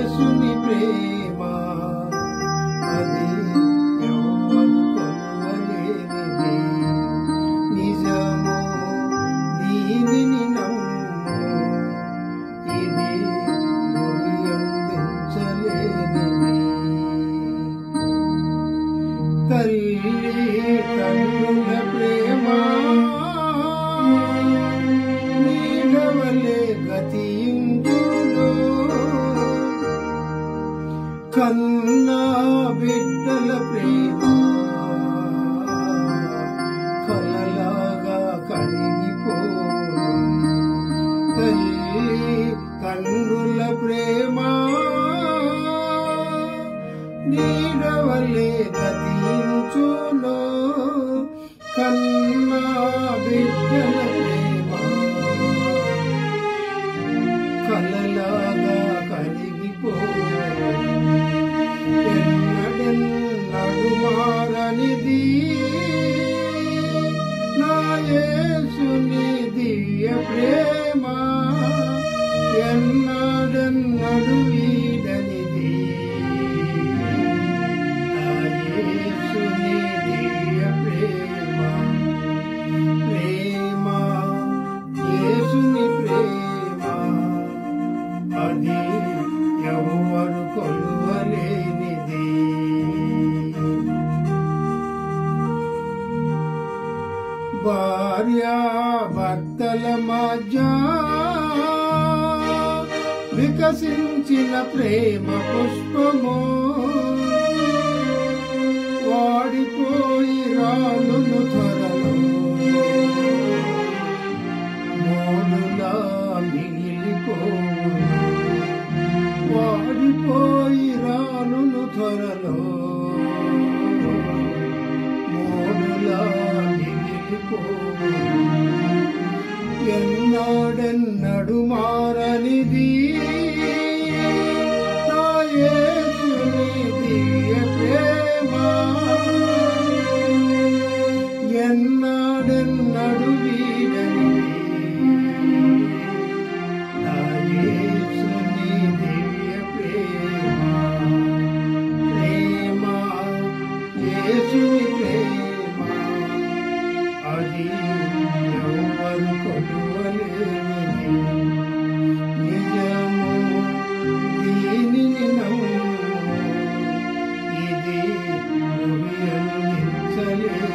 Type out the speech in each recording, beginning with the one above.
యేసుని ప్రేమ అది ఎవరు కొనలేనిది. నిజము దీనిని నమ్ము, ఇది గురి అందించలేనిది. తల్లి తండ్రుల ప్రేమ నీడవలే గతించును, కన్నా బిడ్డల ప్రేమ కలలాగా కరిగిపోను. తల్లి తండ్రుల ప్రేమ నీడవలే గతించును, కన్నా బిడ్డల ప్రేమ కలలాగా కరిగిపోను. ఎన్నడెన్నడు మారనిది నా యేసుని దివ్య ప్రేమ, ఎన్నడెన్నడు వీడనిది నా యేసుని దివ్య ప్రేమ. ప్రేమ యేసుని ప్రేమ అది ఎవరు కొలువలేనిది. భార్యాభర్తల మధ్య వికసించిన ప్రేమ పుష్పము వాడిపోయి రాలును త్వరలో, మోడులా మిగిలిపోవును. వాడిపోయి రాలును త్వరలో, మోడులా మిగిలిపోవును. ఎన్నడెన్నడు మారనిది నా యేసుని దివ్య ప్రేమ, ఎన్నడెన్నడు వీడనిది నా యేసుని దివ్య ప్రేమ. ప్రేమ యేసుని ప్రేమ అది ఎవరు కొలువలేనిది. నిజము దీనిని నమ్ము, ఇది గురి అందించలేనిది.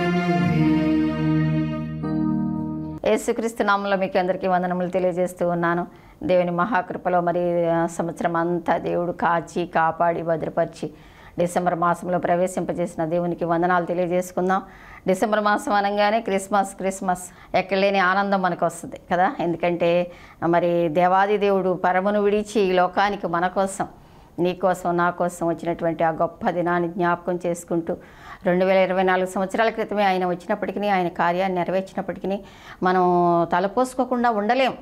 యేసుక్రీస్తు నామంలో మీకు అందరికీ వందనములు తెలియజేస్తూ ఉన్నాను. దేవుని మహాకృపలో మరి సంవత్సరం అంతా దేవుడు కాచి కాపాడి భద్రపరిచి డిసెంబర్ మాసంలో ప్రవేశింపజేసిన దేవునికి వందనాలు తెలియజేసుకుందాం. డిసెంబర్ మాసం అనగానే క్రిస్మస్ ఎక్కడలేని ఆనందం మనకు వస్తుంది కదా. ఎందుకంటే మరి దేవాది దేవుడు పరమును విడిచి ఈ లోకానికి మన కోసం, నీ కోసం, నా కోసం వచ్చినటువంటి ఆ గొప్ప దినాన్ని జ్ఞాపకం చేసుకుంటూ 2024 సంవత్సరాల క్రితమే ఆయన వచ్చినప్పటికీ, ఆయన కార్యాన్ని నెరవేర్చినప్పటికీ మనం తలపోసుకోకుండా ఉండలేం.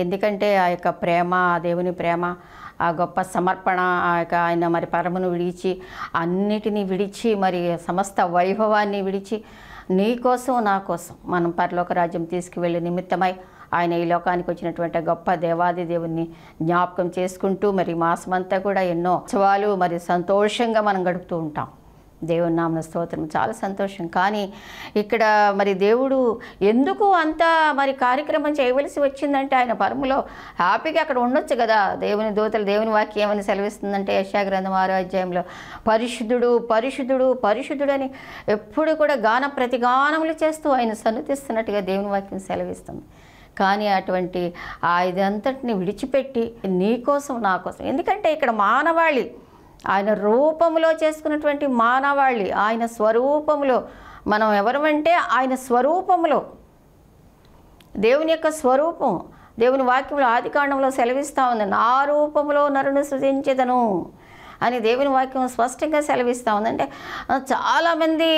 ఎందుకంటే ఆ యొక్క ప్రేమ, ఆ దేవుని ప్రేమ, ఆ గొప్ప సమర్పణ, ఆ యొక్క ఆయన మరి పరమును విడిచి అన్నిటినీ విడిచి మరి సమస్త వైభవాన్ని విడిచి నీ కోసం, నా కోసం మనం పరలోక రాజ్యం తీసుకువెళ్ళే నిమిత్తమై ఆయన ఈ లోకానికి వచ్చినటువంటి గొప్ప దేవాది దేవుని జ్ఞాపకం చేసుకుంటూ మరి మాసమంతా కూడా ఎన్నో ఉత్సవాలు మరి సంతోషంగా మనం గడుపుతూ ఉంటాం. దేవుని నామన స్తోత్రం, చాలా సంతోషం. కానీ ఇక్కడ మరి దేవుడు ఎందుకు అంత మరి కార్యక్రమం చేయవలసి వచ్చిందంటే ఆయన పరములో హ్యాపీగా అక్కడ ఉండొచ్చు కదా. దేవుని దూతలు, దేవుని వాక్యం ఏమని సెలవిస్తుందంటే యెషయా గ్రంథం 6వ అధ్యాయంలో పరిశుద్ధుడు పరిశుద్ధుడు పరిశుద్ధుడు అని ఎప్పుడు కూడా ప్రతిగానములు చేస్తూ ఆయన సన్నుతిస్తున్నట్టుగా దేవుని వాక్యం సెలవిస్తుంది. కానీ అటువంటి ఇదంతటిని విడిచిపెట్టి నీ కోసం, నా కోసం, ఎందుకంటే ఇక్కడ మానవాళి ఆయన రూపంలో చేసుకున్నటువంటి మానవాళి, ఆయన స్వరూపంలో మనం ఎవరమంటే ఆయన స్వరూపంలో, దేవుని యొక్క స్వరూపం. దేవుని వాక్యంలో ఆదికాండంలో సెలవిస్తూ ఉంది, నా రూపంలో నరుని సృజించెదను అని దేవుని వాక్యం స్పష్టంగా సెలవిస్తూ ఉంది. అంటే చాలామంది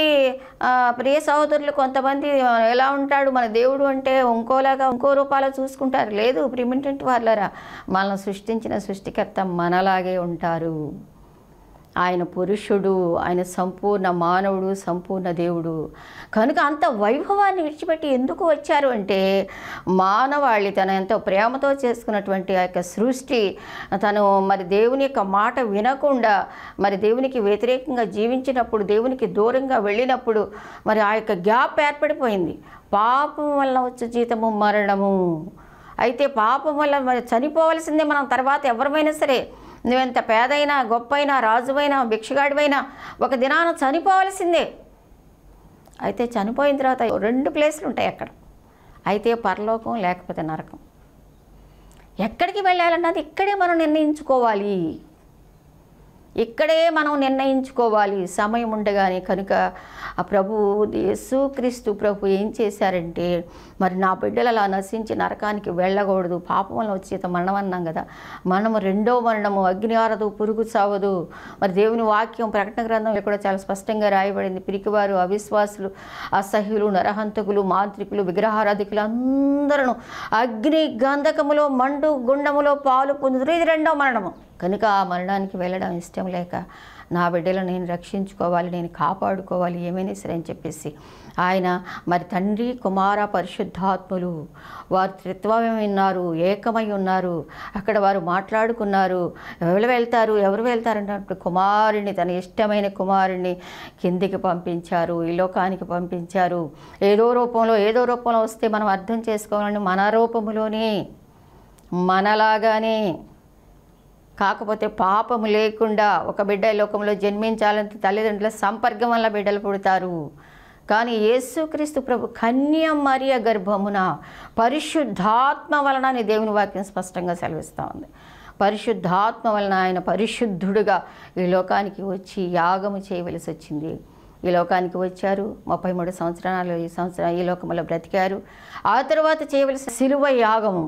ప్రియ సహోదరులు కొంతమంది ఎలా ఉంటాడు మన దేవుడు అంటే ఇంకోలాగా ఇంకో రూపాలో చూసుకుంటారు. లేదు ప్రియమైనటువంటి వాళ్ళరా, మనల్ని సృష్టించిన సృష్టికర్త మనలాగే ఉంటారు. ఆయన పురుషుడు, ఆయన సంపూర్ణ మానవుడు, సంపూర్ణ దేవుడు. కనుక అంత వైభవాన్ని విడిచిపెట్టి ఎందుకు వచ్చారు అంటే, మానవాళి తన ఎంతో ప్రేమతో చేసుకున్నటువంటి ఆ యొక్క సృష్టి తను మరి దేవుని యొక్క మాట వినకుండా మరి దేవునికి వ్యతిరేకంగా జీవించినప్పుడు, దేవునికి దూరంగా వెళ్ళినప్పుడు మరి ఆ యొక్క గ్యాప్ ఏర్పడిపోయింది. పాపం వల్ల వచ్చే జీతము మరణము. అయితే పాపం వల్ల మరి చనిపోవలసిందే మనం. తర్వాత ఎవరిమైనా సరే, నువ్వెంత పేదైనా, గొప్పైనా, రాజువైనా, భిక్షగాడివైనా ఒక దినాన చనిపోవలసిందే. అయితే చనిపోయిన తర్వాత 2 ప్లేసులు ఉంటాయి అక్కడ. అయితే పరలోకం లేకపోతే నరకం. ఎక్కడికి వెళ్ళాలన్నది ఇక్కడే మనం నిర్ణయించుకోవాలి. ఇక్కడే మనం నిర్ణయించుకోవాలి సమయం ఉండగానే. కనుక ఆ ప్రభువు యేసుక్రీస్తు ప్రభు ఏం చేశారంటే, మరి నా బిడ్డలు అలా నశించి నరకానికి వెళ్ళకూడదు, పాపం వల్ల వచ్చేత మరణం అన్నాం కదా, మనము 2వ మరణము, అగ్ని ఆరదు, పురుగు చావదు. మరి దేవుని వాక్యం ప్రకటన గ్రంథంలో కూడా చాలా స్పష్టంగా రాయబడింది. పిరికివారు, అవిశ్వాసులు, అసహ్యులు, నరహంతకులు, మాంత్రికులు, విగ్రహారాధికులు అందరూ అగ్ని గంధకములో మండు గుండములో పాలు పొందుదురు. ఇది 2వ మరణము. కనుక ఆ మరణానికి వెళ్ళడం ఇష్టం లేక, నా బిడ్డలు నేను రక్షించుకోవాలి, నేను కాపాడుకోవాలి, ఏమైనా సరే అని చెప్పేసి ఆయన మరి తండ్రి, కుమార, పరిశుద్ధాత్ములు వారు త్రిత్వమే ఉన్నారు, ఏకమై ఉన్నారు. అక్కడ వారు మాట్లాడుకున్నారు. ఎవరు వెళ్తారంటే కుమారుని, తన ఇష్టమైన కుమారుని కిందికి పంపించారు, ఈ లోకానికి పంపించారు. ఏదో రూపంలో వస్తే మనం అర్థం చేసుకోవాలని, మన రూపములోనే, మనలాగానే, కాకపోతే పాపము లేకుండా ఒక బిడ్డ లోకంలో జన్మించాలంటే తల్లిదండ్రుల సంపర్కం వల్ల బిడ్డలు పుడతారు. కానీ యేసుక్రీస్తు ప్రభు కన్య మరియ గర్భమున పరిశుద్ధాత్మ వలన అని దేవుని వాక్యం స్పష్టంగా సెలవిస్తూ ఉంది. పరిశుద్ధాత్మ వలన ఆయన పరిశుద్ధుడుగా ఈ లోకానికి వచ్చి యాగము చేయవలసి వచ్చింది. ఈ లోకానికి వచ్చారు, 33 సంవత్సరాలు ఈ లోకంలో బ్రతికారు. ఆ తర్వాత చేయవలసిన సిలువ యాగము,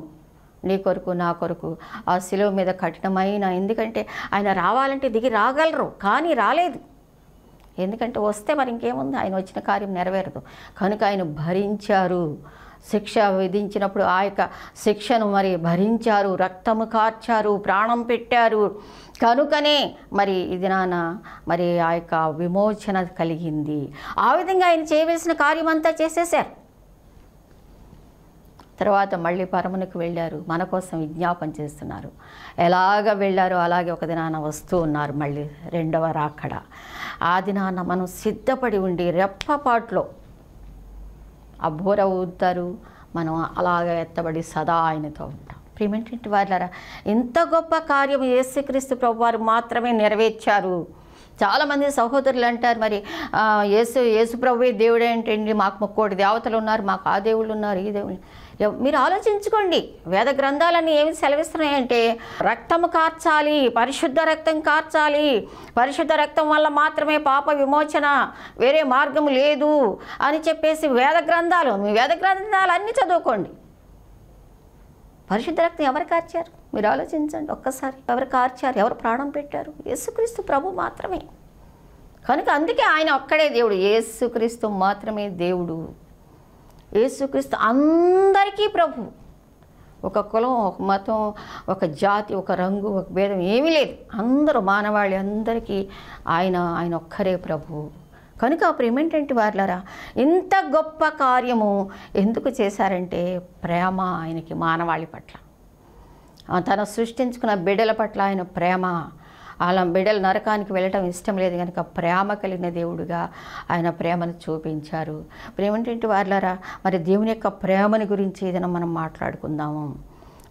నీ కొరకు, నా కొరకు ఆ శిలువ మీద కఠినమైన, ఎందుకంటే ఆయన రావాలంటే దిగి రాగలరు, కానీ రాలేదు. ఎందుకంటే వస్తే మరి ఇంకేముంది, ఆయన వచ్చిన కార్యం నెరవేరదు. కనుక ఆయన భరించారు. శిక్ష విధించినప్పుడు ఆ యొక్క శిక్షను మరి భరించారు, రక్తము కార్చారు, ప్రాణం పెట్టారు. కనుకనే మరి ఇది నాన్న మరి ఆ యొక్క విమోచన కలిగింది. ఆ విధంగా ఆయన చేయవలసిన కార్యం అంతా చేసేశారు. తర్వాత మళ్ళీ పరమునకు వెళ్ళారు, మన కోసం విజ్ఞాపన చేస్తున్నారు. ఎలాగ వెళ్ళారో అలాగే ఒక దినాన వస్తూ ఉన్నారు మళ్ళీ 2వ రాకడ. ఆ దినాన మనం సిద్ధపడి ఉండి రెప్పపాట్లో ఆ బోర ఊదుతారు, మనం అలాగే ఎత్తబడి సదా ఆయనతో ఉంటాం. ప్రియమైనటువంటి వారులారా, ఇంత గొప్ప కార్యం యేసుక్రీస్తు ప్రభువారు మాత్రమే నెరవేర్చారు. చాలామంది సహోదరులు అంటారు, మరి యేసు ప్రభువే దేవుడు ఏంటండి, మాకు 3 దేవతలు ఉన్నారు, మాకు ఆ దేవుళ్ళు ఉన్నారు, ఈ దేవుళ్ళు. మీరు ఆలోచించుకోండి, వేద గ్రంథాలన్నీ ఏమి సెలవిస్తున్నాయంటే రక్తము కార్చాలి, పరిశుద్ధ రక్తం కార్చాలి, పరిశుద్ధ రక్తం వల్ల మాత్రమే పాప విమోచన, వేరే మార్గం లేదు అని చెప్పేసి వేద గ్రంథాలు, మీ వేద గ్రంథాలు అన్నీ చదువుకోండి. పరిశుద్ధ రక్తం ఎవరు కార్చారు మీరు ఆలోచించండి ఒక్కసారి. ఎవరు కార్చారు, ఎవరు ప్రాణం పెట్టారు? యేసుక్రీస్తు ప్రభు మాత్రమే. కనుక అందుకే ఆయన ఒక్కడే దేవుడు, యేసుక్రీస్తు మాత్రమే దేవుడు. యేసుక్రీస్తు అందరికీ ప్రభు. ఒక కులం, ఒక మతం, ఒక జాతి, ఒక రంగు, ఒక భేదం ఏమీ లేదు. అందరూ మానవాళి అందరికీ ఆయన ఒక్కరే ప్రభు. కనుక ప్రేమేంటంటే వారులారా, ఇంత గొప్ప కార్యము ఎందుకు చేశారంటే ప్రేమ ఆయనకి మానవాళి పట్ల, తను సృష్టించుకున్న బిడ్డల పట్ల ఆయన ప్రేమ. అలా బిడ్డలు నరకానికి వెళ్ళటం ఇష్టం లేదు కనుక ప్రేమ కలిగిన దేవుడుగా ఆయన ప్రేమను చూపించారు. ప్రేమేంటంటే వారులారా, మరి దేవుని యొక్క ప్రేమని గురించి ఏదైనా మనం మాట్లాడుకుందాము.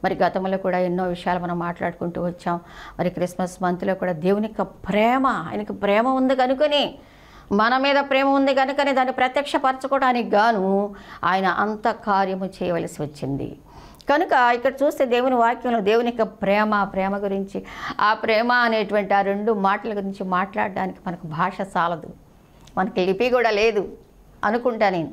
మరి గతంలో కూడా ఎన్నో విషయాలు మనం మాట్లాడుకుంటూ వచ్చాం. మరి క్రిస్మస్ మంత్లో కూడా దేవుని యొక్క ప్రేమ, ఆయనకి ప్రేమ ఉంది కనుకనే, మన మీద ప్రేమ ఉంది కనుకనే దాన్ని ప్రత్యక్షపరచుకోవడానికి గాను ఆయన అంత కార్యము చేయవలసి వచ్చింది. కనుక ఇక్కడ చూస్తే దేవుని వాక్యంలో దేవుని యొక్క ప్రేమ గురించి, ఆ ప్రేమ అనేటువంటి ఆ 2 మాటల గురించి మాట్లాడడానికి మనకు భాష చాలదు, మనకి లిపి కూడా లేదు అనుకుంటా నేను.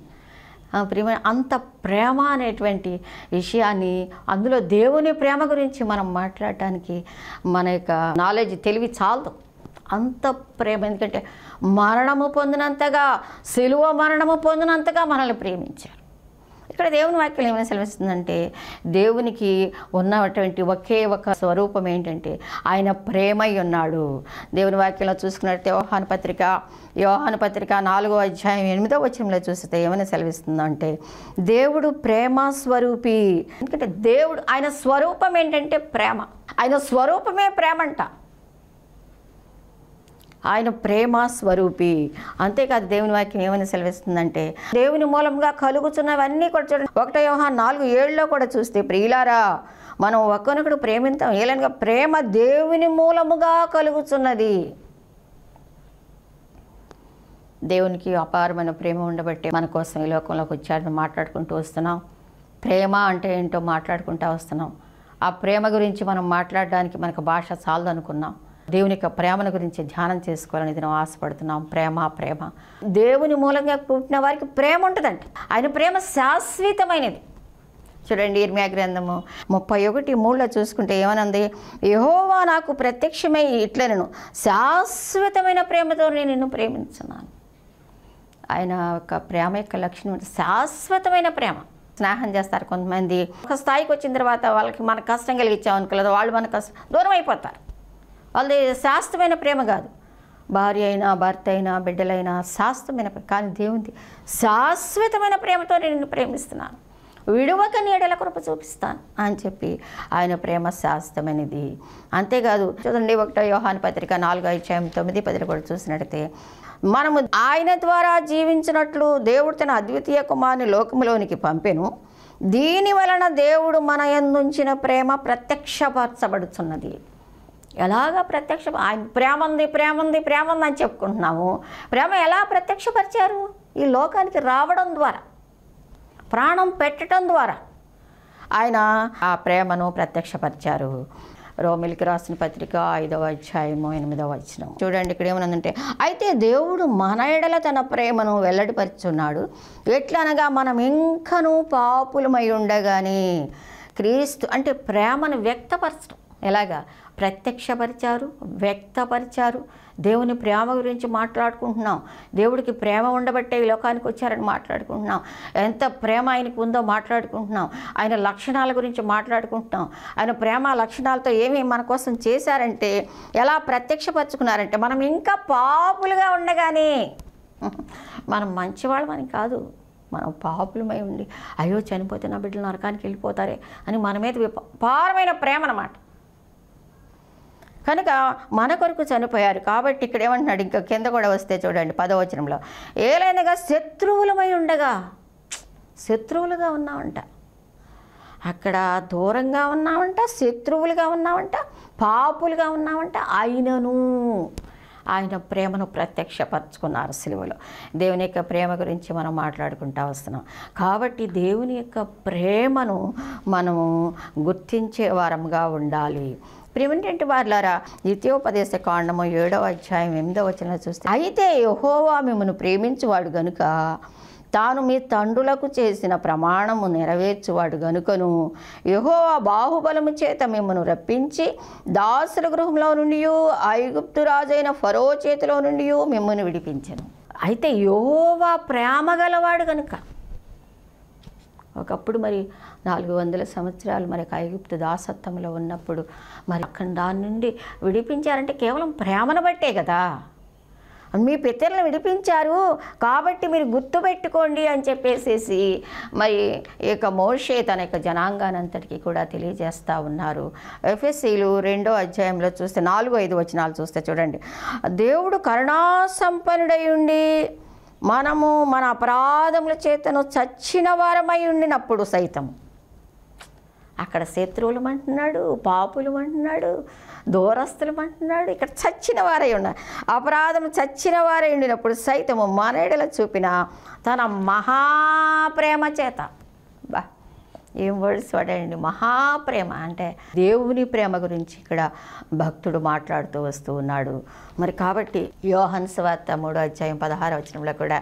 ప్రేమ, అంత ప్రేమ అనేటువంటి విషయాన్ని, అందులో దేవుని ప్రేమ గురించి మనం మాట్లాడటానికి మన యొక్క నాలెడ్జ్, తెలివి చాలదు. అంత ప్రేమ, ఎందుకంటే మరణము పొందినంతగా, సిలువ మరణము పొందినంతగా మనల్ని ప్రేమించారు. ఇక్కడ దేవుని వాక్యం ఏమైనా సెలవిస్తుందంటే దేవునికి ఉన్నటువంటి ఒకే ఒక స్వరూపం ఏంటంటే ఆయన ప్రేమై ఉన్నాడు. దేవుని వాక్యంలో చూసుకున్నట్టే యోహాను పత్రిక 4వ అధ్యాయం 8వ వచనంలో చూస్తే ఏమైనా సెలవిస్తుందంటే దేవుడు ప్రేమ స్వరూపి. ఎందుకంటే దేవుడు ఆయన స్వరూపం ఏంటంటే ప్రేమ. ఆయన స్వరూపమే ప్రేమ అంట. ఆయన ప్రేమ స్వరూపి. అంతేకాదు దేవుని వాక్యం ఏమని సెలవిస్తుందంటే దేవుని మూలంగా కలుగుతున్నవన్నీ కూడా చూడండి. 1 యోహాను 4:7లో కూడా చూస్తే ప్రియులారా మనం ఒకరినొకడు ప్రేమింతాం ఏలనగా ప్రేమ దేవుని మూలముగా కలుగుతున్నది. దేవునికి అపారమైన ప్రేమ ఉండబట్టే మన కోసం ఈ లోకంలోకి వచ్చాడని మాట్లాడుకుంటూ వస్తున్నాం. ప్రేమ అంటే ఏంటో మాట్లాడుకుంటూ వస్తున్నాం. ఆ ప్రేమ గురించి మనం మాట్లాడడానికి మనకు భాష చాలదు అనుకున్నాం. దేవుని యొక్క ప్రేమను గురించి ధ్యానం చేసుకోవాలని మనం ఆశపడుతున్నాం. ప్రేమ దేవుని మూలంగా పుట్టిన వారికి ప్రేమ ఉంటుందంట. ఆయన ప్రేమ శాశ్వతమైనది. చూడండి ఇర్మియా గ్రంథము 31:3లో చూసుకుంటే ఏమనంది, యెహోవా నాకు ప్రత్యక్షమై ఇట్లనెను, శాశ్వతమైన ప్రేమతో నేను నిన్ను ప్రేమించున్నాను. ఆయన యొక్క ప్రేమ యొక్క లక్షణం శాశ్వతమైన ప్రేమ. స్నేహం చేస్తారు కొంతమంది, ఒక స్థాయికి వచ్చిన తర్వాత వాళ్ళకి మన కష్టం కలిగించామనుకోలేదు, వాళ్ళు మన కష్టం దూరం అయిపోతారు. వాళ్ళది శాశ్వతమైన ప్రేమ కాదు. భార్య అయినా భర్త అయినా బిడ్డలైనా శాశ్వతమైన ప్రేమ. కానీ దేవునిది శాశ్వతమైన ప్రేమతో నేను నిన్ను ప్రేమిస్తున్నాను, విడువక నీడల కృప చూపిస్తాను అని చెప్పి ఆయన ప్రేమ శాశ్వతమైనది. అంతేకాదు చూడండి 1 యోహాను పత్రిక 4:9-10 కూడా చూసినట్టయితే మనము ఆయన ద్వారా జీవించినట్లు దేవుడు తన అద్వితీయ కుమారుని లోకములోనికి పంపెను, దీని వలన దేవుడు మన యందుంచిన ప్రేమ ప్రత్యక్షపరచబడుతున్నది. ఎలాగా ఆయన ప్రేమ ఉంది అని చెప్పుకుంటున్నాము. ప్రేమ ఎలా ప్రత్యక్షపరిచారు? ఈ లోకానికి రావడం ద్వారా, ప్రాణం పెట్టడం ద్వారా ఆయన ఆ ప్రేమను ప్రత్యక్షపరిచారు. రోమిలికి రాసిన పత్రిక 5వ అధ్యాయము 8వ వచనం చూడండి. ఇక్కడ ఏమనంటే అయితే దేవుడు మన ఎడల తన ప్రేమను వెల్లడిపరుచున్నాడు, ఎట్లనగా మనం ఇంకనూ పాపులమై ఉండగానే క్రీస్తు అంటే ప్రేమను వ్యక్తపరచడం. ఎలాగా వ్యక్తపరిచారు. దేవుని ప్రేమ గురించి మాట్లాడుకుంటున్నాం. దేవుడికి ప్రేమ ఉండబట్టే ఈ లోకానికి వచ్చారని మాట్లాడుకుంటున్నాం. ఎంత ప్రేమ ఆయనకు ఉందో మాట్లాడుకుంటున్నాం. ఆయన లక్షణాల గురించి మాట్లాడుకుంటున్నాం. ఆయన ప్రేమ లక్షణాలతో ఏమి మన కోసం చేశారంటే ఎలా ప్రత్యక్షపరుచుకున్నారంటే మనం ఇంకా పాపులుగా ఉండగానే, మనం మంచివాళ్ళమని కాదు, మనం పాపులమై ఉండి అయ్యో చనిపోతే నా బిడ్డలు నరకానికి వెళ్ళిపోతారే అని మన మీద విపారమైన ప్రేమ అన్నమాట. కనుక మన కొరకు చనిపోయారు. కాబట్టి ఇక్కడ ఏమంటున్నాడు, ఇంకా కింద కూడా వస్తే చూడండి 10వ వచనంలో, ఏలైనగా శత్రువులుగా ఉన్నామంట. అక్కడ దూరంగా ఉన్నామంట, శత్రువులుగా ఉన్నామంట, పాపులుగా ఉన్నామంట. ఆయన ప్రేమను ప్రత్యక్షపరచుకున్నారు సిలువలో. దేవుని యొక్క ప్రేమ గురించి మనం మాట్లాడుకుంటూ వస్తున్నాం. కాబట్టి దేవుని యొక్క ప్రేమను మనము గుర్తించే వారంగా ఉండాలి. ప్రియమైనటువంటి వారులారా, ద్వితీయోపదేశ కాండము 7వ అధ్యాయం 8వ వచనంలో చూస్తే అయితే యెహోవా మిమ్మల్ని ప్రేమించువాడు గనుక తాను మీ తండ్రులకు చేసిన ప్రమాణము నెరవేర్చువాడు గనుకను యెహోవా బాహుబలము చేత మిమ్మల్ని రప్పించి దాసుల గృహంలో నుండి ఐగుప్తు రాజైన ఫరో చేతిలో నుండి మిమ్మల్ని విడిపించెను. అయితే యెహోవా ప్రేమ గలవాడు కనుక ఒకప్పుడు మరి 400 సంవత్సరాలు మరి ఐగుప్తు దాసత్వంలో ఉన్నప్పుడు మరి అక్కడ దాని నుండి విడిపించారంటే కేవలం ప్రేమను బట్టే కదా. మీ పితరులను విడిపించారు కాబట్టి మీరు గుర్తుపెట్టుకోండి అని చెప్పేసేసి మరి ఈ యొక్క మోషే తన యొక్క జనాంగానంతటికీ కూడా తెలియజేస్తూ ఉన్నారు. ఎఫెసీలు 2వ అధ్యాయంలో చూస్తే 4-5 వచనాలు చూస్తే చూడండి, దేవుడు కరుణాసంపన్నుడై ఉండి మనము మన అపరాధముల చేతను చచ్చిన వారమై ఉండినప్పుడు సైతం, అక్కడ శత్రువులు అంటున్నాడు, పాపులు అంటున్నాడు, దూరస్తులు అంటున్నాడు, ఇక్కడ చచ్చిన వారై ఉన్నారు. అపరాధం చచ్చిన వారై ఉండినప్పుడు సైతము మన ఎడల చూపిన తన మహాప్రేమ చేత, ఏం వర్డ్స్ వాడండి, మహాప్రేమ అంటే దేవుని ప్రేమ గురించి ఇక్కడ భక్తుడు మాట్లాడుతూ వస్తూ ఉన్నాడు. మరి కాబట్టి యోహాను సువార్త 3వ అధ్యాయం 16వ వచనంలో కూడా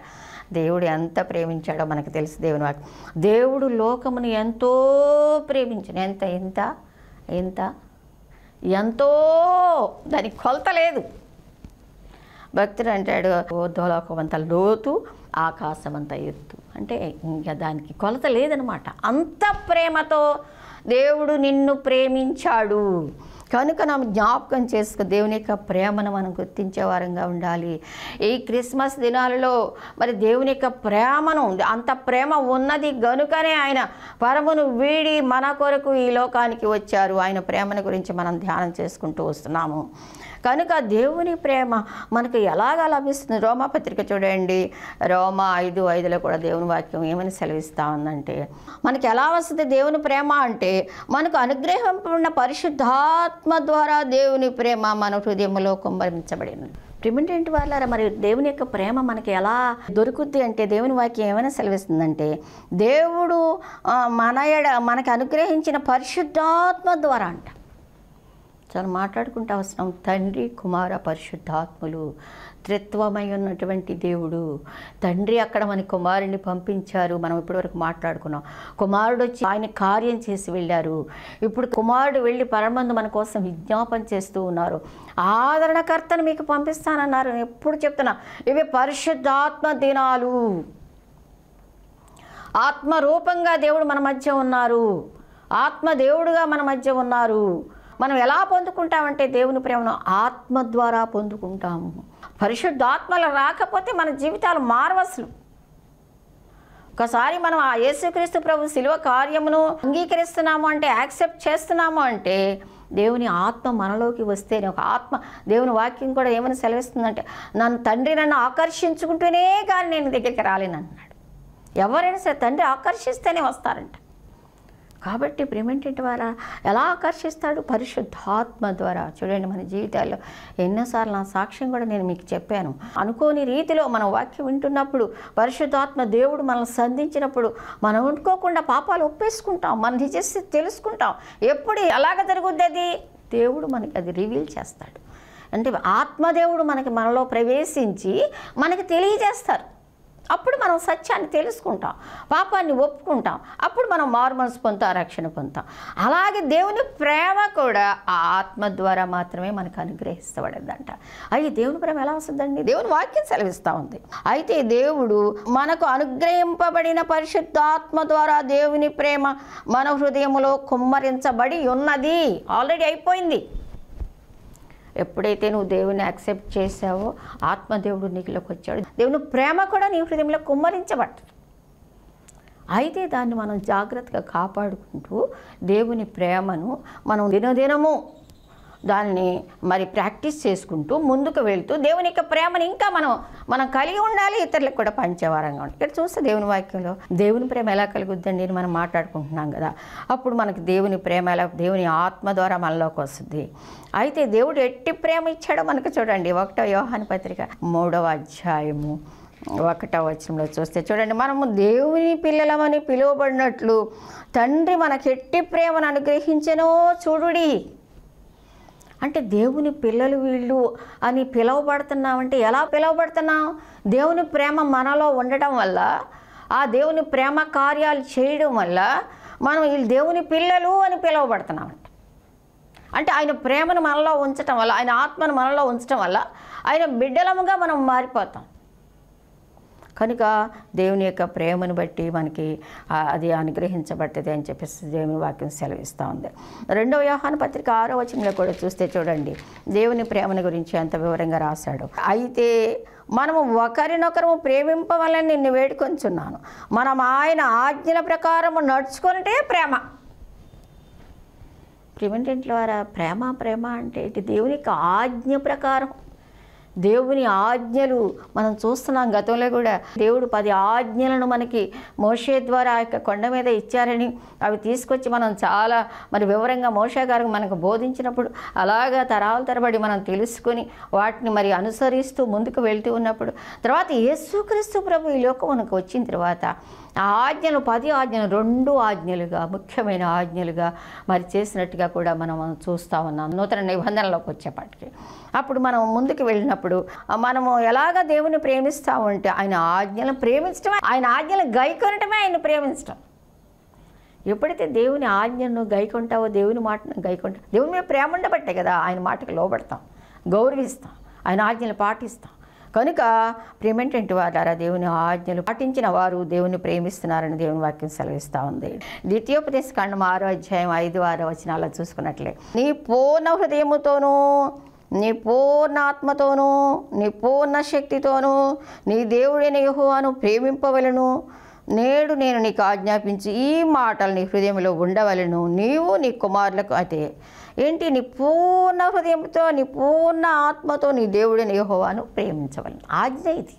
దేవుడు ఎంత ప్రేమించాడో మనకు తెలుసు. దేవుని వాక్యం, దేవుడు లోకమును ఎంతో ప్రేమించిన ఎంతో దానికి కొలత లేదు. భక్తుడు అంటాడు, ఊర్ధ్వలోకం అంత లోతు, ఆకాశం అంత ఎత్తు. అంటే ఇంకా దానికి కొలత లేదనమాట. అంత ప్రేమతో దేవుడు నిన్ను ప్రేమించాడు కనుక మనం జ్ఞాపకం చేసుకో. దేవుని యొక్క ప్రేమను మనం గుర్తించే వారంగా ఉండాలి. ఈ క్రిస్మస్ దినాలలో మరి దేవుని యొక్క ప్రేమను, అంత ప్రేమ ఉన్నది గనుకనే ఆయన పరమును వీడి మన కొరకు ఈ లోకానికి వచ్చారు. ఆయన ప్రేమను గురించి మనం ధ్యానం చేసుకుంటూ వస్తున్నాము. కనుక దేవుని ప్రేమ మనకు ఎలాగా లభిస్తుంది? రోమాపత్రిక చూడండి, రోమా 5:5లో కూడా దేవుని వాక్యం ఏమని సెలవిస్తూ ఉందంటే, మనకి ఎలా వస్తుంది దేవుని ప్రేమ అంటే, మనకు అనుగ్రహింపబడిన పరిశుద్ధాత్మ ద్వారా దేవుని ప్రేమ మన హృదయంలో కుమ్మరించబడింది. ప్రిమిటెంట్ వాళ్ళారా, మరి దేవుని యొక్క ప్రేమ మనకి ఎలా దొరుకుద్ది అంటే, దేవుని వాక్యం ఏమైనా సెలవిస్తుందంటే, దేవుడు మనకి అనుగ్రహించిన పరిశుద్ధాత్మ ద్వారా అంట. చాలా మాట్లాడుకుంటూ వస్తున్నాం. తండ్రి, కుమార, పరిశుద్ధాత్ములు త్రిత్వమై ఉన్నటువంటి దేవుడు. తండ్రి అక్కడ మన కుమారుడిని పంపించారు. మనం ఇప్పటివరకు మాట్లాడుకున్నాం. కుమారుడు వచ్చి ఆయన కార్యం చేసి వెళ్ళారు. ఇప్పుడు కుమారుడు వెళ్ళి పరమందు మన కోసం విజ్ఞాపన చేస్తూ ఉన్నారు. ఆదరణకర్తను మీకు పంపిస్తానన్నారు. ఎప్పుడు చెప్తున్నా, ఇవి పరిశుద్ధాత్మ దినాలు. ఆత్మరూపంగా దేవుడు మన మధ్య ఉన్నారు. ఆత్మ దేవుడుగా మన మధ్య ఉన్నారు. మనం ఎలా పొందుకుంటామంటే దేవుని ప్రేమను ఆత్మ ద్వారా పొందుకుంటాము. పరిశుద్ధాత్మలు రాకపోతే మన జీవితాలు మారవసలు. ఒకసారి మనం ఆ యేసుక్రీస్తు ప్రభు శిలువ కార్యమును అంగీకరిస్తున్నాము అంటే, యాక్సెప్ట్ చేస్తున్నాము అంటే, దేవుని ఆత్మ మనలోకి వస్తేనే. ఒక ఆత్మ, దేవుని వాక్యం కూడా ఏమని సెలవిస్తుందంటే, తండ్రి నన్ను ఆకర్షించుకుంటూనే కానీ నేను దగ్గరికి రాలేను అన్నాడు. ఎవరైనా సరే తండ్రి ఆకర్షిస్తేనే వస్తారంట. కాబట్టి ప్రిమిటెంట్ ద్వారా ఎలా ఆకర్షిస్తాడు? పరిశుద్ధాత్మ ద్వారా. చూడండి, మన జీవితాల్లో ఎన్నోసార్లు నా సాక్ష్యం కూడా నేను మీకు చెప్పాను. అనుకోని రీతిలో మనం వాక్యం వింటున్నప్పుడు, పరిశుద్ధాత్మ దేవుడు మనల్ని సంధించినప్పుడు, మనం అనుకోకుండా పాపాలు ఒప్పేసుకుంటాం, మన నిజస్థితి తెలుసుకుంటాం. ఎప్పుడు ఎలాగ జరుగుద్ది? అది దేవుడు మనకి అది రివీల్ చేస్తాడు. అంటే ఆత్మదేవుడు మనలో ప్రవేశించి మనకి తెలియజేస్తారు. అప్పుడు మనం సత్యాన్ని తెలుసుకుంటాం, పాపాన్ని ఒప్పుకుంటాం. అప్పుడు మనం మారుమనసు పొందుతాం, రక్షణ పొందుతాం. అలాగే దేవుని ప్రేమ కూడా ఆ ఆత్మ ద్వారా మాత్రమే మనకు అనుగ్రహిస్తబడద్దంట. అయితే దేవుని ప్రేమ ఎలా వస్తుందండి? దేవుని వాక్యం సెలవిస్తూ ఉంది. అయితే దేవుడు మనకు అనుగ్రహింపబడిన పరిశుద్ధాత్మ ద్వారా దేవుని ప్రేమ మన హృదయంలో కుమ్మరించబడి ఉన్నది. ఆల్రెడీ అయిపోయింది. ఎప్పుడైతే నువ్వు దేవుని యాక్సెప్ట్ చేసావో, ఆత్మదేవుడు నీకులోకి వచ్చాడు. దేవుని ప్రేమ కూడా నీ హృదయంలో కుమ్మరించబడ్డది. అయితే దాన్ని మనం జాగ్రత్తగా కాపాడుకుంటూ దేవుని ప్రేమను మనం దినదినము దాన్ని మరి ప్రాక్టీస్ చేసుకుంటూ ముందుకు వెళ్తూ దేవుని యొక్క ప్రేమను ఇంకా మనం కలిగి ఉండాలి, ఇతరులకు కూడా పంచేవారంగా ఉండాలి. ఇక్కడ చూస్తే దేవుని వాక్యంలో దేవుని ప్రేమ ఎలా కలుగుద్దండి అని మనం మాట్లాడుకుంటున్నాం కదా. అప్పుడు మనకి దేవుని ప్రేమ ఎలా, దేవుని ఆత్మ ద్వారా మనలోకి వస్తుంది. అయితే దేవుడు ఎట్టి ప్రేమ ఇచ్చాడో మనకు చూడండి. 1 యోహాను పత్రిక 3వ అధ్యాయము 1వ వచనంలో చూస్తే చూడండి, మనము దేవుని పిల్లలమని పిలువబడినట్లు తండ్రి మనకి ఎట్టి ప్రేమను అనుగ్రహించెనో చూడుడి. అంటే దేవుని పిల్లలు వీళ్ళు అని పిలువబడుతున్నామంటే ఎలా పిలువబడుతున్నాం? దేవుని ప్రేమ మనలో ఉండటం వల్ల, ఆ దేవుని ప్రేమ కార్యాలు చేయడం వల్ల మనం వీళ్ళు దేవుని పిల్లలు అని పిలువబడుతున్నామంట. అంటే ఆయన ప్రేమను మనలో ఉంచటం వల్ల, ఆయన ఆత్మను మనలో ఉంచటం వల్ల ఆయన బిడ్డలముగా మనం మారిపోతాం. కనుక దేవుని యొక్క ప్రేమను బట్టి మనకి అది అనుగ్రహించబడుతుంది అని చెప్పేసి దేవుని వాక్యం సెలవిస్తూ ఉంది. 2వ యోహాను పత్రిక 6వ వచనంలో కూడా చూస్తే చూడండి, దేవుని ప్రేమను గురించి ఎంత వివరంగా రాశాడు. అయితే మనము ఒకరినొకరు ప్రేమింపవాలని నిన్ను వేడుకొంచున్నాను, మనం ఆయన ఆజ్ఞల ప్రకారము నడుచుకున్నటే ప్రేమ. ప్రిమిటెంట్ ద్వారా ప్రేమ అంటే దేవుని యొక్క ఆజ్ఞ ప్రకారం, దేవుని ఆజ్ఞలు మనం చూస్తున్నాం. గతంలో కూడా దేవుడు 10 ఆజ్ఞలను మనకి మోషే ద్వారా ఆ యొక్క కొండ మీద ఇచ్చారని, అవి తీసుకొచ్చి మనం చాలా మరి వివరంగా మోషే గారు మనకు బోధించినప్పుడు, అలాగా తరాల తరబడి మనం తెలుసుకొని వాటిని మరి అనుసరిస్తూ ముందుకు వెళ్తూ ఉన్నప్పుడు, తర్వాత యేసుక్రీస్తు ప్రభు ఈ లోకమునకు వచ్చిన తర్వాత ఆ ఆజ్ఞలు 10 ఆజ్ఞలు 2 ఆజ్ఞలుగా, ముఖ్యమైన ఆజ్ఞలుగా మరి చేసినట్టుగా కూడా మనం చూస్తూ ఉన్నాం నూతన నిబంధనలోకి వచ్చేపాటికి. అప్పుడు మనం ముందుకు వెళ్ళినప్పుడు మనము ఎలాగ దేవుని ప్రేమిస్తామంటే ఆయన ఆజ్ఞలను ప్రేమించడమే, ఆయన ఆజ్ఞలను గైకొనటమే ఆయన ప్రేమించడం. ఎప్పుడైతే దేవుని ఆజ్ఞను గైకొంటావో, దేవుని మాటను గైకొంటావు, దేవుని మీద ప్రేమ ఉండబట్టే కదా ఆయన మాటకు లోబడతాం, గౌరవిస్తాం, ఆయన ఆజ్ఞలు పాటిస్తాం. కనుక ప్రేమేంటంటే వారారా దేవుని ఆజ్ఞలు పాటించిన వారు దేవుని ప్రేమిస్తున్నారని దేవుని వాక్యం సెలవిస్తూ ఉంది. ద్వితీయోపదేశ కాండం 6వ అధ్యాయం 5-6 వచనాల్లో చూసుకున్నట్లే, నీ పూర్ణ హృదయముతోనూ, నీ పూర్ణ ఆత్మతోనూ, నీ పూర్ణ శక్తితోనూ నీ దేవుడైన యెహోవాను ప్రేమింపవలను. నేడు నేను నీకు ఆజ్ఞాపించి ఈ మాటలు నీ హృదయంలో ఉండవలను. నీవు నీ కుమారులకు అయితే ఏంటి, నీ పూర్ణ హృదయంతో, నీ పూర్ణ ఆత్మతో నీ దేవుడైన యెహోవాను ప్రేమించవలను. ఆజ్ఞ ఇది.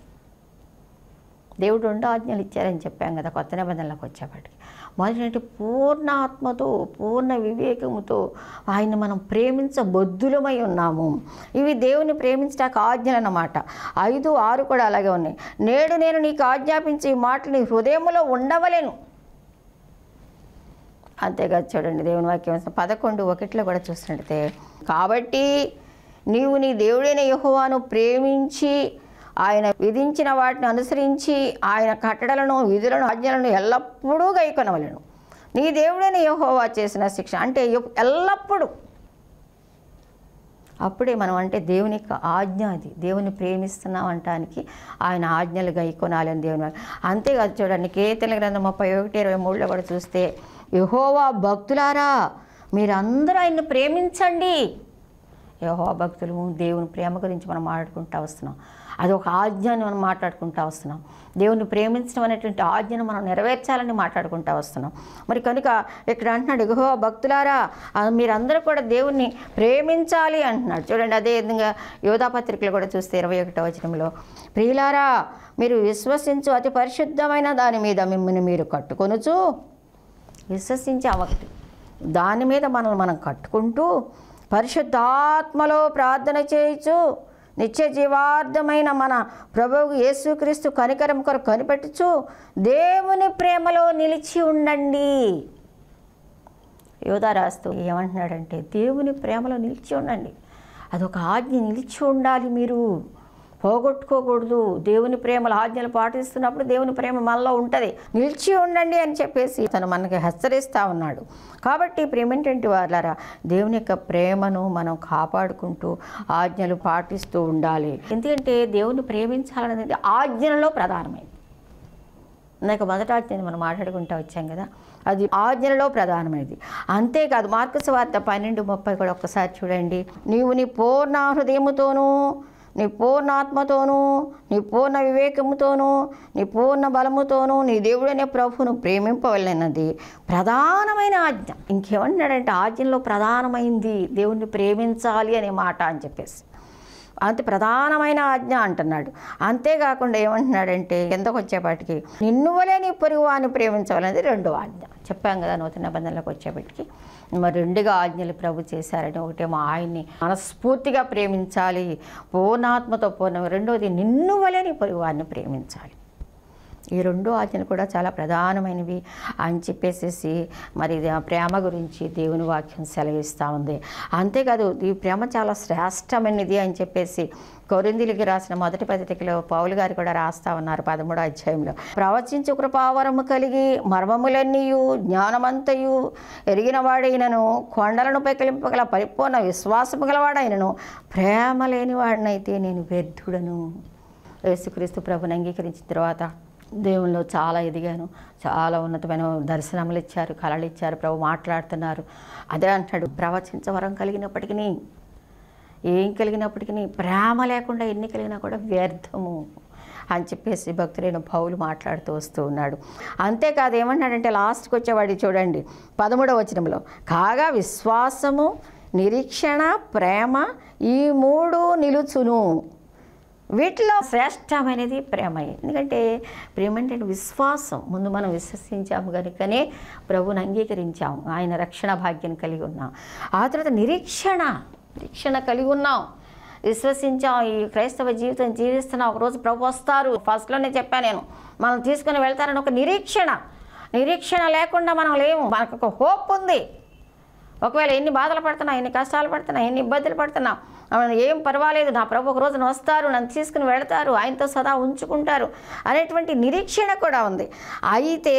దేవుడు 2 ఆజ్ఞలు ఇచ్చారని చెప్పాం కదా కొత్త నిబంధనలకు వచ్చేప్పటికి. మొదటి పూర్ణ ఆత్మతో, పూర్ణ వివేకముతో ఆయన మనం ప్రేమించబద్దులమై ఉన్నాము. ఇవి దేవుని ప్రేమించడానికి ఆజ్ఞలు అన్నమాట. 5, 6 కూడా అలాగే ఉన్నాయి. నేడు నేను నీకు ఆజ్ఞాపించి ఈ మాటలు నీ హృదయంలో ఉండవలేను. అంతేకాదు చూడండి దేవుని వాక్యం 11:1 కూడా చూసినట్లయితే, కాబట్టి నీవు నీ దేవుడైన యెహోవాను ప్రేమించి ఆయన విధించిన వాటిని అనుసరించి ఆయన కట్టడలను, విధులను, ఆజ్ఞలను ఎల్లప్పుడూ గైకొనవలెను. నీ దేవుడైన యెహోవా చేసిన శిక్ష అంటే ఎల్లప్పుడూ. అప్పుడే మనం అంటే దేవుని ఆజ్ఞ, అది దేవుని ప్రేమిస్తున్నాం అంటానికి ఆయన ఆజ్ఞలు గైకొనాలి అని దేవుని. అంతేకాదు చూడండి కీర్తనల గ్రంథం 31:23 కూడా చూస్తే, యెహోవా భక్తులారా మీరందరూ ఆయన్ని ప్రేమించండి. యెహోవా భక్తులు, దేవుని ప్రేమ గురించి మనం మాట్లాడుకుంటూ వస్తున్నాం. అది ఒక ఆజ్ఞని మనం మాట్లాడుకుంటూ వస్తున్నాం. దేవుని ప్రేమించడం అనేటువంటి ఆజ్ఞను మనం నెరవేర్చాలని మాట్లాడుకుంటూ వస్తున్నాం. మరి కనుక ఇక్కడ అంటున్నాడు, యెహోవా భక్తులారా మీరందరూ కూడా దేవుణ్ణి ప్రేమించాలి అంటున్నాడు. చూడండి అదే విధంగా యోధాపత్రికలు కూడా చూస్తే 21వ వచనంలో, ప్రియులారా మీరు విశ్వసించు అతి పరిశుద్ధమైన దాని మీద మిమ్మల్ని మీరు కట్టుకొనుచు, విశ్వసించే ఒకటి దాని మీద మనల్ని మనం కట్టుకుంటూ పరిశుద్ధాత్మలో ప్రార్థన చేయొచ్చు, నిత్య జీవార్థమైన మన ప్రభువు యేసుక్రీస్తు కనికరం కొరకు కనిపెట్టుచు దేవుని ప్రేమలో నిలిచి ఉండండి. యోధా రాస్తూ ఏమంటున్నాడంటే, దేవుని ప్రేమలో నిలిచి ఉండండి. అదొక ఆజ్ఞ, నిలిచి ఉండాలి, మీరు పోగొట్టుకోకూడదు. దేవుని ప్రేమల ఆజ్ఞలు పాటిస్తున్నప్పుడు దేవుని ప్రేమ మనలో ఉంటుంది. నిలిచి ఉండండి అని చెప్పేసి తను మనకి హెచ్చరిస్తూ ఉన్నాడు. కాబట్టి ప్రేమేంటంటే వాళ్ళారా దేవుని యొక్క ప్రేమను మనం కాపాడుకుంటూ ఆజ్ఞలు పాటిస్తూ ఉండాలి. ఎందుకంటే దేవుని ప్రేమించాలనేది ఆజ్ఞలలో ప్రధానమైంది. ఇందాక మొదటి ఆజ్ఞని మనం మాట్లాడుకుంటూ వచ్చాం కదా, అది ఆజ్ఞలలో ప్రధానమైనది. అంతేకాదు మార్కు సువార్త 12:30 కూడా ఒక్కసారి చూడండి, నీవు నీ పూర్ణ హృదయముతోనూ, నీ పూర్ణ ఆత్మతోనూ, నీ పూర్ణ వివేకముతోనూ, నీ పూర్ణ బలముతోనూ నీ దేవుడైన ప్రభువును ప్రేమింపవలెనది ప్రధానమైన ఆజ్ఞ. ఇంకేమంటున్నాడంటే ఆజ్ఞలో ప్రధానమైంది దేవుణ్ణి ప్రేమించాలి అనే మాట అని చెప్పేసి అంతే ప్రధానమైన ఆజ్ఞ అంటున్నాడు. అంతేకాకుండా ఏమంటున్నాడంటే ఎంతకు వచ్చేపాటికి నిన్ను వలే నీ పొరుగువాన్ని ప్రేమించాలనేది 2వ ఆజ్ఞ. చెప్పాం కదా నూతన నిబంధనలకు వచ్చేపటికి మరి 2గా ఆజ్ఞలు ప్రభు చేశారని. ఒకటేమో ఆయన్ని మనస్ఫూర్తిగా ప్రేమించాలి పూర్ణాత్మతో పూర్ణ, రెండోది నిన్ను వలే నీ పొరుగువాన్ని ప్రేమించాలి. ఈ 2 ఆజ్ఞలు కూడా చాలా ప్రధానమైనవి అని చెప్పేసి మరి ప్రేమ గురించి దేవుని వాక్యం సెలవిస్తూ ఉంది. అంతేకాదు ఈ ప్రేమ చాలా శ్రేష్టమైనది అని చెప్పేసి కొరింథీయులకు రాసిన మొదటి పత్రికలో పౌలు గారు కూడా రాస్తూ ఉన్నారు 13వ అధ్యాయంలో. ప్రవచించు కృపావరము కలిగి మర్మములన్నీయు జ్ఞానమంతయు ఎరిగిన వాడైనను కొండలను పెకిలింపగల పరిపూర్ణ విశ్వాసము గలవాడైనను ప్రేమ లేని వాడినైతే నేను వ్యర్థుడను. యేసుక్రీస్తు ప్రభుని అంగీకరించిన తర్వాత దేవునిలో చాలా ఎదిగాను, చాలా ఉన్నతమైన దర్శనములు ఇచ్చారు, కళలు ఇచ్చారు, ప్రభు మాట్లాడుతున్నారు. అదే అంటాడు, ప్రవచించవరం కలిగినప్పటికీ ఏం కలిగినప్పటికీ ప్రేమ లేకుండా ఎన్ని కలిగినా కూడా వ్యర్థము అని చెప్పేసి భక్తుడైన పౌలు మాట్లాడుతూ వస్తూ ఉన్నాడు. అంతేకాదు ఏమన్నాడంటే లాస్ట్కి వచ్చేవాడి చూడండి 13వ వచనంలో, కాగా విశ్వాసము, నిరీక్షణ, ప్రేమ ఈ 3 నిలుచును. వీటిలో శ్రేష్టమైనది ప్రేమ. ఎందుకంటే ప్రేమ అంటే విశ్వాసం. ముందు మనం విశ్వసించాము కనుకనే ప్రభువుని అంగీకరించాము, ఆయన రక్షణ భాగ్యం కలిగి ఉన్నాం. ఆ తర్వాత నిరీక్షణ కలిగి ఉన్నాం, విశ్వసించాం, ఈ క్రైస్తవ జీవితం జీవిస్తున్నాం, ఒకరోజు ప్రభు వస్తారు. ఫస్ట్లోనే చెప్పాను నేను, మనం తీసుకుని వెళ్తారని ఒక నిరీక్షణ లేకుండా మనం లేము. మనకు ఒక హోప్ ఉంది. ఒకవేళ ఎన్ని బాధలు పడుతున్నా, ఎన్ని కష్టాలు పడుతున్నా, ఎన్ని ఇబ్బందులు పడుతున్నా, ఏం పర్వాలేదు, నా ప్రభు ఒక రోజున వస్తారు, నన్ను తీసుకుని వెళతారు, ఆయనతో సదా ఉంచుకుంటారు అనేటువంటి నిరీక్షణ కూడా ఉంది. అయితే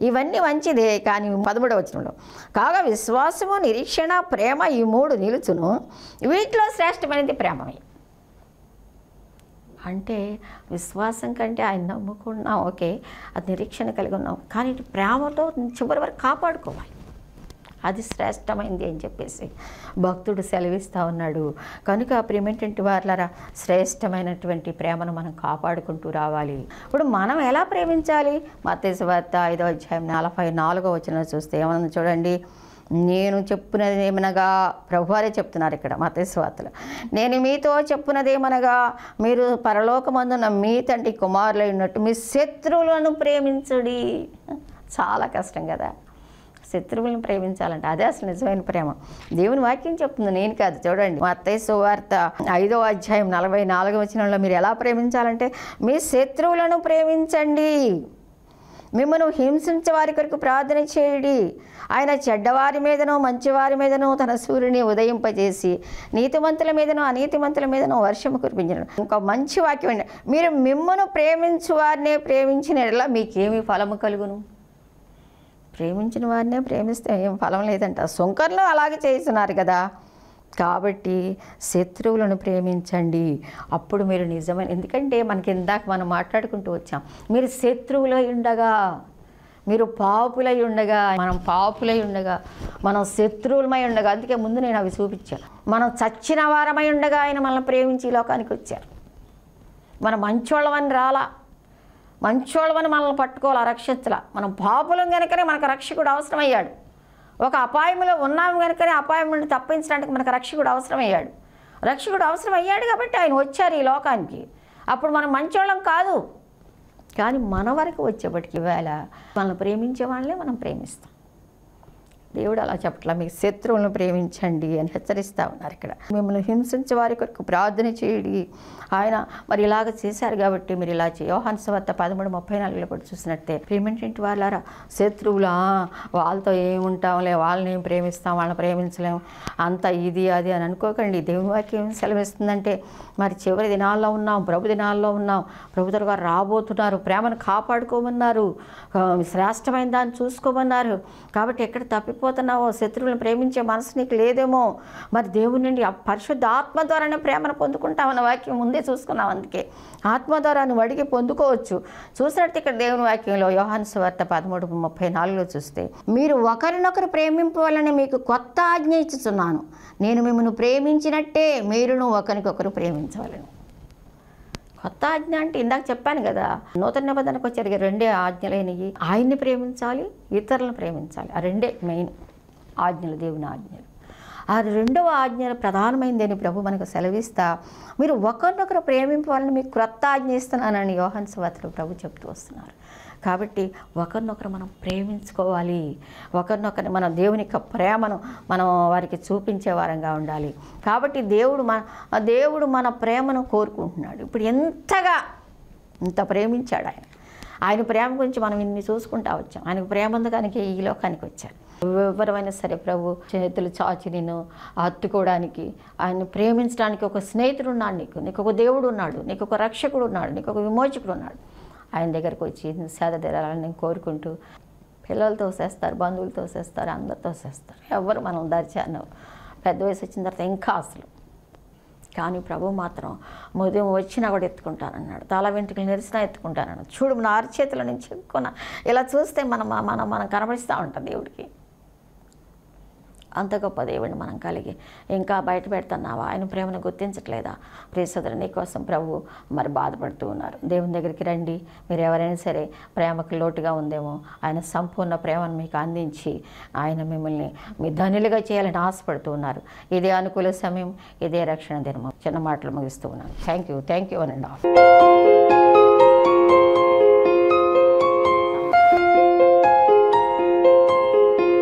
ఇవన్నీ మంచిదే, కానీ 13వ వచనంలో కాగా విశ్వాసము, నిరీక్షణ, ప్రేమ ఈ 3 నిలుచును. వీటిలో శ్రేష్టమైనది ప్రేమమే. అంటే విశ్వాసం కంటే ఆయన నమ్ముకున్నాం, ఓకే, అది నిరీక్షణ కలిగి ఉన్నాం, కానీ ఇటు ప్రేమతో చివరి వరకు కాపాడుకోవాలి, అది శ్రేష్టమైంది అని చెప్పేసి భక్తుడు సెలవిస్తూ ఉన్నాడు. కనుక ప్రియమైనటువంటి వారలారా, శ్రేష్టమైనటువంటి ప్రేమను మనం కాపాడుకుంటూ రావాలి. ఇప్పుడు మనం ఎలా ప్రేమించాలి? మత్తయి సువార్త 5వ అధ్యాయం 44వ వచనం చూస్తే ఏమన్నా చూడండి. నేను చెప్పునదేమనగా, ప్రభువారే చెప్తున్నారు ఇక్కడ మత్తయి సువార్తలో, నేను మీతో చెప్పునదేమనగా, మీరు పరలోకమందున్న మీ తండ్రి కుమారులై ఉన్నట్టు మీ శత్రువులను ప్రేమించుడి. చాలా కష్టం కదా శత్రువులను ప్రేమించాలంటే, అదే అసలు నిజమైన ప్రేమ. దేవుని వాక్యం చెప్తుంది, నేను కాదు. చూడండి మత్తయి సువార్త 5వ అధ్యాయం 44వ వచనంలో మీరు ఎలా ప్రేమించాలంటే, మీ శత్రువులను ప్రేమించండి, మిమ్మల్ని హింసించే వారి కొరకు ప్రార్థన చేయుడి, ఆయన చెడ్డవారి మీదనో మంచివారి మీదనో తన సూర్యుని ఉదయింపజేసి నీతిమంతుల మీదనో అనీతిమంతుల మీదనో వర్షము కురిపించను. ఇంకో మంచి వాక్యం అండి, మీరు మిమ్మల్ని ప్రేమించు వారినే ప్రేమించిన మీకేమి ఫలము కలుగును? ప్రేమించిన వారినే ప్రేమిస్తే ఏం ఫలం లేదంట. సుంకర్లు అలాగే చేస్తున్నారు కదా. కాబట్టి శత్రువులను ప్రేమించండి, అప్పుడు మీరు నిజమైన, ఎందుకంటే మనకి ఇందాక మనం మాట్లాడుకుంటూ వచ్చాం, మీరు శత్రువులై ఉండగా, మీరు పాపులై ఉండగా, మనం పాపులై ఉండగా, మనం శత్రువులమై ఉండగా, అందుకే ముందు నేను అవి చూపించాను. మనం చచ్చిన వారమై ఉండగా ఆయన మనల్ని ప్రేమించి ఈ లోకానికి వచ్చారు. మనం మంచోళ్ళమని రాలా, మంచోళ్ళమని మనల్ని పట్టుకోవాలా, రక్షించాల. మనం పాపులం కనుకనే మనకు రక్షకుడు అవసరమయ్యాడు. ఒక అపాయంలో ఉన్నాము కనుకనే అపాయం నుండి తప్పించడానికి మనకు రక్షకుడు అవసరమయ్యాడు. రక్షకుడు అవసరమయ్యాడు కాబట్టి ఆయన వచ్చారు ఈ లోకానికి. అప్పుడు మనం మంచోళ్ళం కాదు, కానీ మన వరకు వచ్చేప్పటికి వేళ మనల్ని ప్రేమించే వాళ్ళనే మనం ప్రేమిస్తాం. దేవుడు అలా చెప్పట్లా, మీకు శత్రువులను ప్రేమించండి అని హెచ్చరిస్తూ ఉన్నారు ఇక్కడ. మిమ్మల్ని హింసించే వారి కొరకు ప్రార్థన చేయండి. ఆయన మరి ఇలాగ చేశారు కాబట్టి మీరు ఇలా యోహాను సువార్త 13:34 కూడా చూసినట్టే, ప్రేమించేంటి వాళ్ళారా, శత్రువులా వాళ్ళతో ఏముంటాంలే, వాళ్ళని ఏం ప్రేమిస్తాం, వాళ్ళని ప్రేమించలేము, అంత ఇది అది అని అనుకోకండి. దేవుని వాక్యం సెలవిస్తుందంటే, మరి చివరి దినాల్లో ఉన్నాం, ప్రభు దినాల్లో ఉన్నాం, ప్రభు త్వరగా రాబోతున్నారు, ప్రేమను కాపాడుకోమన్నారు, శ్రేష్టమైన దాన్ని చూసుకోమన్నారు. కాబట్టి ఎక్కడ తప్పిపోతున్నావో, శత్రువులను ప్రేమించే మనసు నీకు లేదేమో, మరి దేవుని నుండి పరిశుద్ధ ఆత్మ ద్వారానే ప్రేమను పొందుకుంటామన్న వాక్యం ముందే చూసుకున్నాం. అందుకే ఆత్మ ద్వారా నువ్వు అడిగి పొందుకోవచ్చు. చూసినట్టు ఇక్కడ దేవుని వాక్యంలో యోహాను సువార్త 13:34 చూస్తే, మీరు ఒకరినొకరు ప్రేమింపవాలని మీకు కొత్త ఆజ్ఞ ఇచ్చుచున్నాను, నేను మిమ్మల్ని ప్రేమించినట్టే మీరును ఒకరికొకరు ప్రేమించవాలని. కొత్త ఆజ్ఞ అంటే ఇందాక చెప్పాను కదా, నూతన నిబంధనకు వచ్చారు రెండే ఆజ్ఞలైనవి, ఆయన్ని ప్రేమించాలి, ఇతరులను ప్రేమించాలి. ఆ రెండే మెయిన్ ఆజ్ఞలు, దేవుని ఆజ్ఞలు. ఆ రెండవ ఆజ్ఞలు ప్రధానమైనదని ప్రభు మనకు సెలవిస్తా, మీరు ఒకరినొకరు ప్రేమింపాలని మీకు క్రొత్త ఆజ్ఞ ఇస్తున్నానని యోహాను సువార్తలో ప్రభు చెప్తూ వస్తున్నారు. కాబట్టి ఒకరినొకరు మనం ప్రేమించుకోవాలి, ఒకరినొకరిని మన దేవుని యొక్క ప్రేమను మనం వారికి చూపించే వారంగా ఉండాలి. కాబట్టి దేవుడు మన ప్రేమను కోరుకుంటున్నాడు. ఇప్పుడు ఇంత ప్రేమించాడు ఆయన ప్రేమ గురించి మనం ఇన్ని చూసుకుంటా వచ్చాం. ఆయనకు ప్రేమ ఉంది కనుక ఈ లోకానికి వచ్చాడు. ఎవరైనా సరే ప్రభు చేతులు చాచి నిన్ను హత్తుకోవడానికి, ఆయన ప్రేమించడానికి ఒక స్నేహితుడు ఉన్నాడు, నీకు ఒక దేవుడు ఉన్నాడు, నీకు ఒక రక్షకుడు ఉన్నాడు, నీకు ఒక విమోచకుడు ఉన్నాడు. ఆయన దగ్గరకు వచ్చి సేద తీరాలని నేను కోరుకుంటూ, పిల్లలతో చేస్తారు, బంధువులతో చేస్తారు, అందరితో చేస్తారు, ఎవరు మనం దర్చాను. పెద్ద వయసు వచ్చిన తర్వాత ఇంకా అసలు. కానీ ప్రభు మాత్రం ఉదయం వచ్చినా కూడా ఎత్తుకుంటానన్నాడు, తల వెంట్రుకలు నెరిసినా ఎత్తుకుంటానన్నాడు. చూడు నా అరచేతుల నుంచి ఎక్కువ ఇలా చూస్తే మనం కనబడిస్తూ ఉంటాం దేవుడికి. అంత గొప్ప దేవుడిని మనం కలిగి ఇంకా బయట పెడుతున్నావా? ఆయన ప్రేమను గుర్తించట్లేదా? ప్రియ సోదరు, నీ కోసం ప్రభు మరి బాధపడుతూ ఉన్నారు. దేవుని దగ్గరికి రండి. మీరు ఎవరైనా సరే ప్రేమకు లోటుగా ఉందేమో, ఆయన సంపూర్ణ ప్రేమను మీకు అందించి ఆయన మిమ్మల్ని మీ ధనులుగా చేయాలని ఆశపడుతూ ఉన్నారు. ఇదే అనుకూల సమయం, ఇదే రక్షణ దినము. చిన్న మాటలు ముగిస్తూ ఉన్నాను. థ్యాంక్ యూ అనండి.